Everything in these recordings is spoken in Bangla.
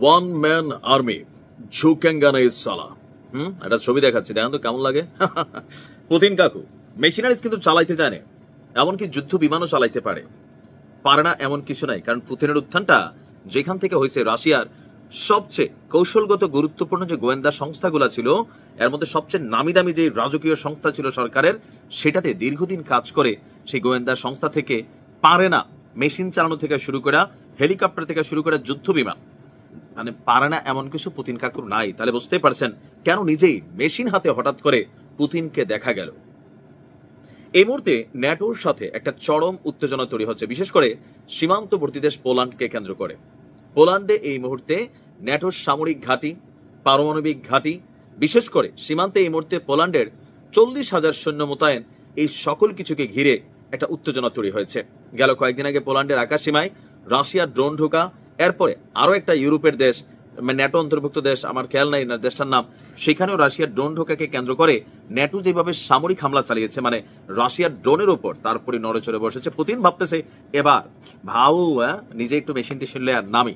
ওয়ান ম্যান আর্মি ঝুঁকেঙ্গা নেই সালা। একটা ছবি দেখাচ্ছি, দেখেন তো কেমন লাগে। পুতিন কাকু মেশিনারিজ কিন্তু চালাইতে জানে, এমনকি যুদ্ধ বিমানও চালাইতে পারে। পারে না এমন কিছু নাই, কারণ পুতিনের উত্থানটা যেখান থেকে হয়েছে রাশিয়ার সবচেয়ে কৌশলগত গুরুত্বপূর্ণ যে গোয়েন্দা সংস্থাগুলো ছিল, এর মধ্যে সবচেয়ে নামি দামি যে রাজকীয় সংস্থা ছিল সরকারের, সেটাতে দীর্ঘদিন কাজ করে সেই গোয়েন্দা সংস্থা থেকে পারে না মেশিন চালানো থেকে শুরু করে হেলিকপ্টার থেকে শুরু করে যুদ্ধ বিমান, মানে পারে না এমন কিছু পুতিন কাকুর নাই। তাহলে বুঝতেই পারছেন কেন নিজেই মেশিন হাতে হঠাৎ করে পুতিনকে দেখা গেল। এই মুহূর্তে ন্যাটোর সাথে একটা চরম উত্তেজনা তৈরি হচ্ছে, বিশেষ করে সীমান্তবর্তী দেশ পোল্যান্ডকে কেন্দ্র করে। পোল্যান্ডে এই মুহূর্তে ন্যাটোর সামরিক ঘাঁটি, পারমাণবিক ঘাঁটি, বিশেষ করে সীমান্তে এই মুহূর্তে পোল্যান্ডের 40,000 সৈন্য মোতায়েন, এই সকল কিছুকে ঘিরে একটা উত্তেজনা তৈরি হয়েছে। গেল কয়েকদিন আগে পোল্যান্ডের আকাশসীমায় রাশিয়ার ড্রোন ঢোকা, এরপরে আরো একটা ইউরোপের দেশ, ন্যাটো অন্তর্ভুক্ত দেশ, আমার খেয়াল নাই না দেশটার নাম, সেখানেও রাশিয়ার ড্রোন ঢোকাকে কেন্দ্র করে ন্যাটো যেভাবে সামরিক হামলা চালিয়েছে, মানে রাশিয়ার ড্রোনের উপর তারপরে নড়ে চড়ে বসেছে। পুতিন ভাবতেছে এবার নিজে একটু মেশিন টেশিন আর নামি।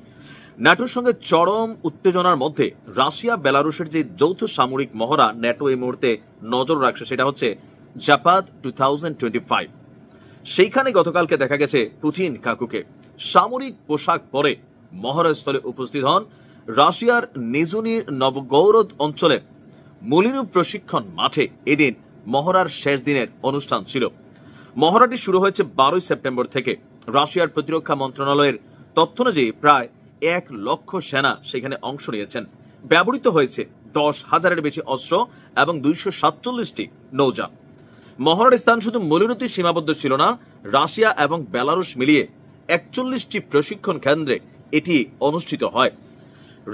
ন্যাটোর সঙ্গে চরম উত্তেজনার মধ্যে রাশিয়া বেলারুশের যে যৌথ সামরিক মহড়া ন্যাটো এই মুহূর্তে নজর রাখছে, সেটা হচ্ছে জাপাদ 2025। সেইখানে গতকালকে দেখা গেছে পুতিন কাকুকে সামরিক পোশাক পরে মহড়াস্থলে উপস্থিত হন রাশিয়ার নিজুনির নভগোরোদ অঞ্চলের মলিনু প্রশিক্ষণ মাঠে। এদিন মহড়ার শেষ দিনের অনুষ্ঠান ছিল। মহড়াটি শুরু হয়েছে 12 সেপ্টেম্বর থেকে। রাশিয়ার প্রতিরক্ষা মন্ত্রণালয়ের তথ্য অনুযায়ী প্রায় 1 লক্ষ সেনা সেখানে অংশ নিয়েছেন। ব্যবহৃত হয়েছে 10,000-এর বেশি অস্ত্র এবং 247টি নৌযান। মহড়ার স্থান শুধু মলিনুতেই সীমাবদ্ধ ছিল না, রাশিয়া এবং বেলারুশ মিলিয়ে 41টি প্রশিক্ষণ কেন্দ্রে এটি অনুষ্ঠিত হয়।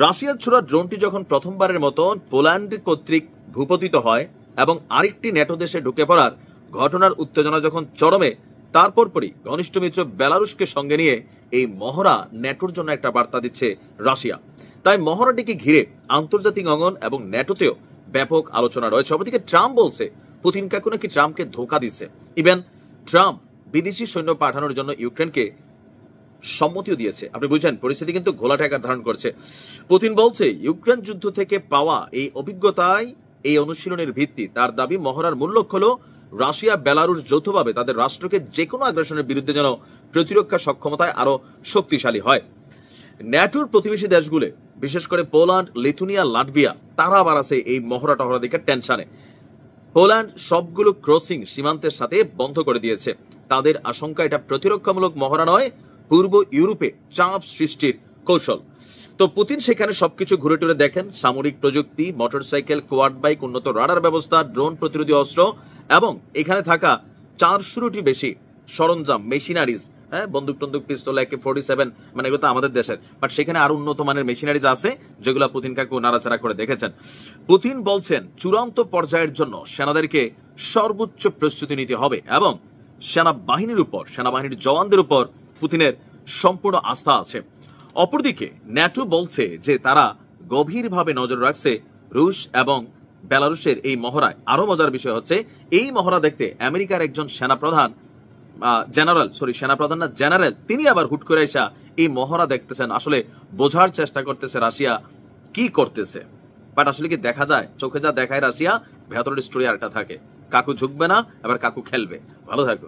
রাশিয়ার ছোড়া ড্রোনটি যখন প্রথমবারের মতো পোল্যান্ড কর্তৃক ভূপতিত হয় এবং আরেকটি ন্যাটো দেশে ঢুকে পড়ার ঘটনার উত্তেজনা যখন চরমে, তারপরই ঘনিষ্ঠ মিত্র বেলারুশকে সঙ্গে নিয়ে এই মহড়া ন্যাটোর জন্য একটা বার্তা দিচ্ছে রাশিয়া। তাই মহড়াটিকে ঘিরে আন্তর্জাতিক অঙ্গন এবং ন্যাটোতেও ব্যাপক আলোচনা রয়েছে। অপরদিকে ট্রাম্প বলছে পুতিন কাকু নাকি ট্রাম্পকে ধোঁকা দিচ্ছে। ইভেন ট্রাম্প বিদেশি সৈন্য পাঠানোর জন্য ইউক্রেনকে সম্মতিও দিয়েছে। আপনি বুঝছেন পরিস্থিতি কিন্তু ঘোলাটে আকার ধারণ করছে। পুতিন বলছে ইউক্রেন যুদ্ধ থেকে পাওয়া এই অভিজ্ঞতায় এই অনুশীলনের ভিত্তি। তার দাবি মহড়ার মূল লক্ষ্য হল রাশিয়া বেলারুশ যৌথভাবে তাদের রাষ্ট্রকে যে কোনো আগ্রাসনের বিরুদ্ধে যেন প্রতিরক্ষা সক্ষমতায় আরো শক্তিশালী হয়। ন্যাটোর প্রতিবেশী দেশগুলো, বিশেষ করে পোল্যান্ড, লিথুনিয়া, লাটভিয়া, তারা আবার আছে এই মহড়া টহরা দেখে টেনশনে। পোল্যান্ড সবগুলো ক্রসিং সীমান্তের সাথে বন্ধ করে দিয়েছে। তাদের আশঙ্কা এটা প্রতিরক্ষামূলক মহড়া নয়, পূর্ব ইউরোপে চাপ সৃষ্টির কৌশল। তো পুতিন সেখানে সবকিছু ঘুরে টুরে দেখেন, সামরিক প্রযুক্তি, মোটরসাইকেল, কোয়াড বাইক, উন্নত রাডার ব্যবস্থা, ড্রোন প্রতিরোধী অস্ত্র এবং এখানে থাকা 400টি বেশি সরঞ্জাম, মেশিনারিজ, বন্দুক টন্দুক, পিস্তল, AK-47, মানে এগুলো তো আমাদের দেশের, বাট সেখানে আরো উন্নত মানের মেশিনারিজ আছে যেগুলো পুতিন কাকু নাড়াচাড়া করে দেখেছেন। পুতিন বলছেন চূড়ান্ত পর্যায়ের জন্য সেনাদেরকে সর্বোচ্চ প্রস্তুতি নিতে হবে এবং সেনাবাহিনীর জওয়ানদের উপর পুতিনের সম্পূর্ণ আস্থা আছে। অপরদিকে ন্যাটো বলছে যে তারা গভীরভাবে নজর রাখছে রুশ এবং বেলারুশের এই মহড়ায়। আরো মজার বিষয় হচ্ছে এই মহড়া দেখতে আমেরিকার একজন জেনারেল, তিনি আবার হুট করে এসে এই মহড়া দেখতেছেন। আসলে বোঝার চেষ্টা করতেছে রাশিয়া কি করতেছে, বাট আসলে কি দেখা যায়? চোখে যা দেখায় রাশিয়া, ভেতরের স্টোরি আরেকটা থাকে। কাকু ঝুঁকবে না, এবার কাকু খেলবে। ভালো থাকো।